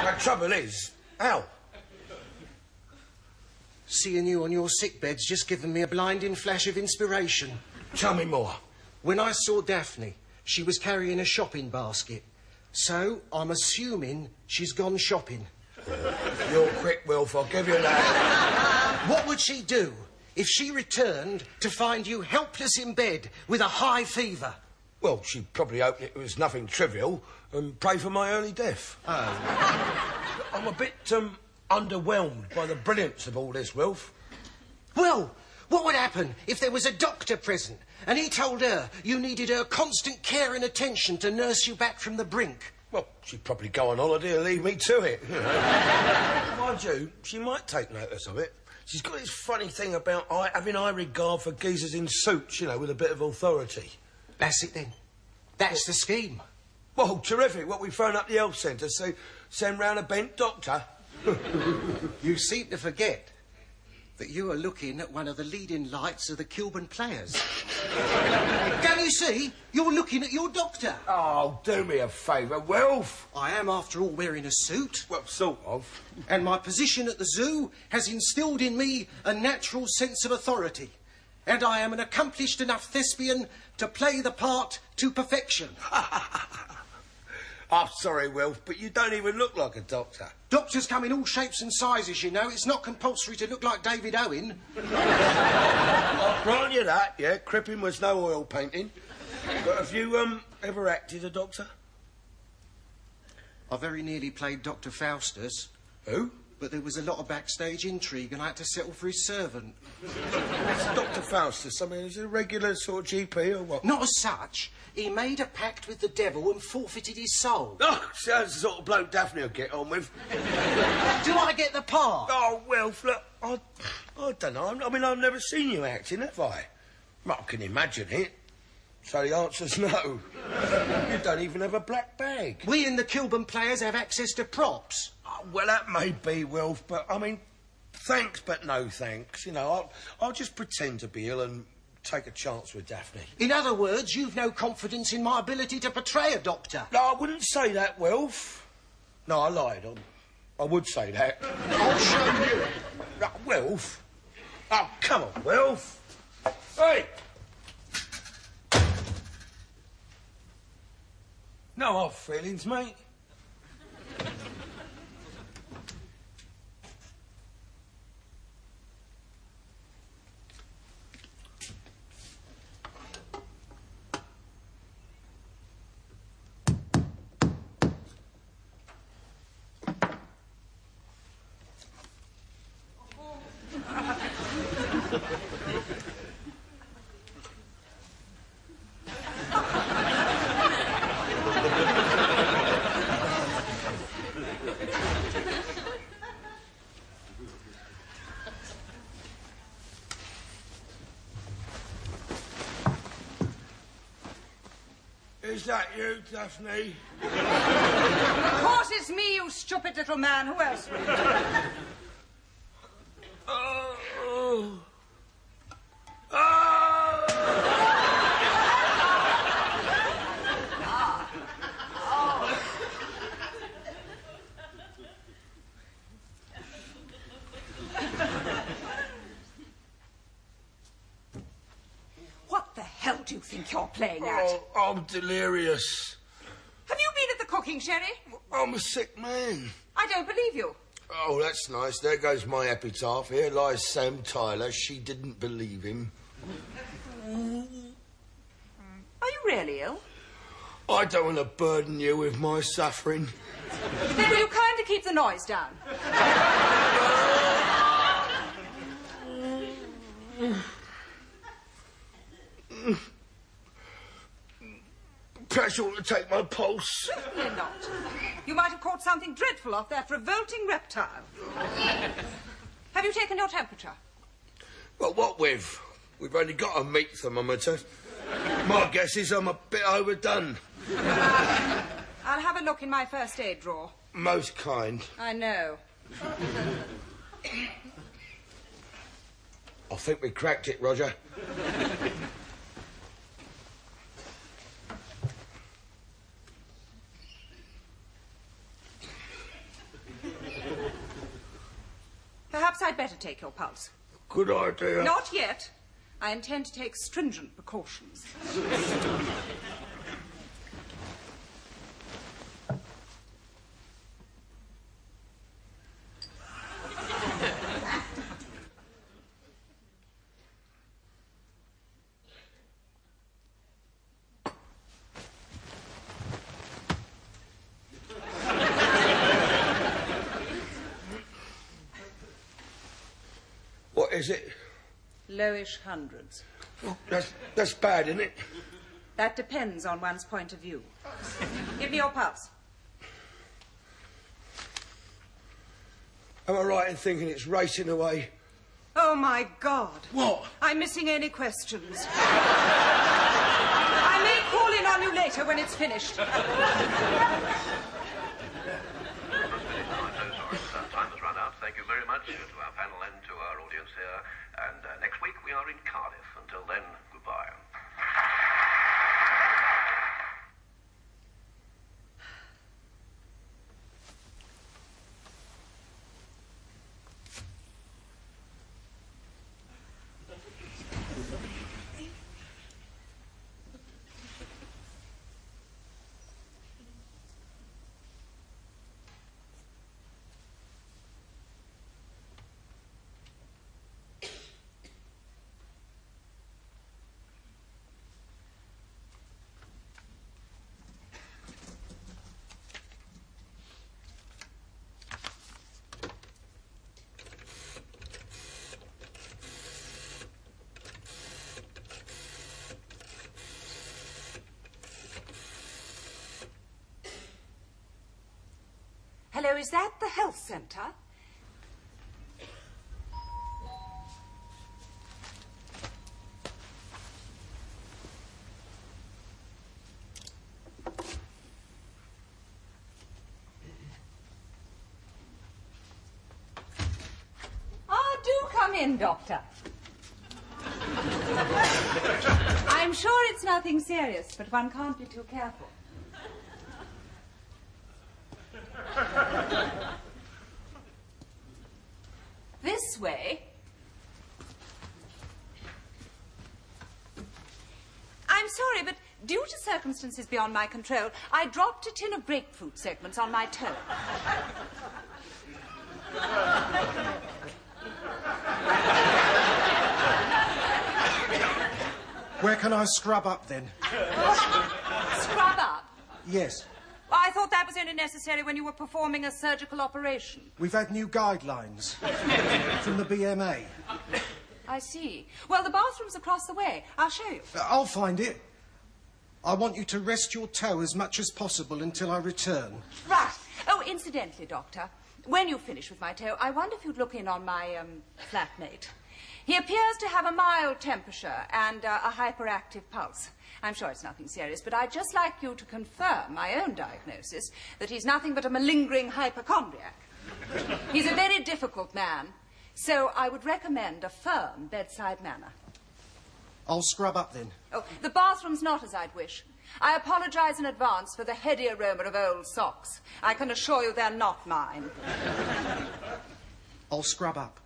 The trouble is, how? Seeing you on your sickbed's just given me a blinding flash of inspiration. Tell me more. When I saw Daphne, she was carrying a shopping basket. So, I'm assuming she's gone shopping. You're quick, Wilf, I'll give you that. What would she do if she returned to find you helpless in bed with a high fever? Well, she'd probably hope it was nothing trivial and pray for my early death. Oh. I'm a bit, underwhelmed by the brilliance of all this, Wilf. Well, what would happen if there was a doctor present and he told her you needed her constant care and attention to nurse you back from the brink? Well, she'd probably go on holiday and leave me to it. Mind you, she might take notice of it. She's got this funny thing about having high regard for geezers in suits, you know, with a bit of authority. That's it then. That's the scheme. Well, terrific. What, we phone up the health centre, so send round a bent doctor? You seem to forget that you are looking at one of the leading lights of the Kilburn Players. Don't you see? You're looking at your doctor. Oh, do me a favour, Wilf. I am, after all, wearing a suit. Well, sort of. And my position at the zoo has instilled in me a natural sense of authority. And I am an accomplished enough thespian to play the part to perfection. I'm sorry, Wilf, but you don't even look like a doctor. Doctors come in all shapes and sizes, you know. It's not compulsory to look like David Owen. I'll grant you that, yeah. Crippin was no oil painting. But have you, ever acted a doctor? I very nearly played Dr. Faustus. Who? But there was a lot of backstage intrigue and I had to settle for his servant. What's Dr. Faustus? I mean, is he a regular sort of GP or what? Not as such. He made a pact with the devil and forfeited his soul. Oh, sounds the sort of bloke Daphne will get on with. Do I get the part? Oh, well, look, I don't know. I mean, I've never seen you acting, have I? Well, I can imagine it. So the answer's no. You don't even have a black bag. We in the Kilburn Players have access to props. Oh, well, that may be, Wilf, but, I mean, thanks but no thanks. You know, I'll just pretend to be ill and take a chance with Daphne. In other words, you've no confidence in my ability to portray a doctor. No, I wouldn't say that, Wilf. No, I lied. I would say that. I'll show you. No, Wilf. Oh, come on, Wilf. Hey! No hard feelings, mate. Is that you, Daphne? Of course it's me, you stupid little man. Who else will it be? Oh. What the hell do you think you're playing at? Oh, I'm delirious. Have you been at the cooking, Sherry? I'm a sick man. I don't believe you. Oh, that's nice. There goes my epitaph. Here lies Sam Tyler. She didn't believe him. Are you really ill? I don't want to burden you with my suffering. Then will you kindly keep the noise down? Perhaps you want to take my pulse. Certainly not. You might have caught something dreadful off that revolting reptile. Have you taken your temperature? Well, what with? We've only got a meat thermometer. My guess is I'm a bit overdone. I'll have a look in my first aid drawer. Most kind. I know. I think we cracked it, Roger. I'd better take your pulse. Good idea. Not yet. I intend to take stringent precautions. What is it? Lowish hundreds. Oh, that's bad, isn't it? That depends on one's point of view. Give me your pulse. Am I right in thinking it's racing away? Oh, my God. What? I'm missing any questions. I may call in on you later when it's finished. I'm so sorry. Time has run out. Thank you very much to our panel and to our audience here. And next week we are in Cardiff. Until then, goodbye. Hello, is that the health centre? Do come in, Doctor. I'm sure it's nothing serious, but one can't be too careful. This way. I'm sorry, but due to circumstances beyond my control, I dropped a tin of grapefruit segments on my toe. Where can I scrub up, then? Scrub up? Yes. Well, I thought that was only necessary when you were performing a surgical operation. We've had new guidelines from the BMA. I see. Well, the bathroom's across the way. I'll show you. I'll find it. I want you to rest your toe as much as possible until I return. Right. Oh, incidentally, Doctor, when you finish with my toe, I wonder if you'd look in on my flatmate. He appears to have a mild temperature and a hyperactive pulse. I'm sure it's nothing serious, but I'd just like you to confirm my own diagnosis that he's nothing but a malingering hypochondriac. He's a very difficult man, so I would recommend a firm bedside manner. I'll scrub up, then. Oh, the bathroom's not as I'd wish. I apologize in advance for the heady aroma of old socks. I can assure you they're not mine. I'll scrub up.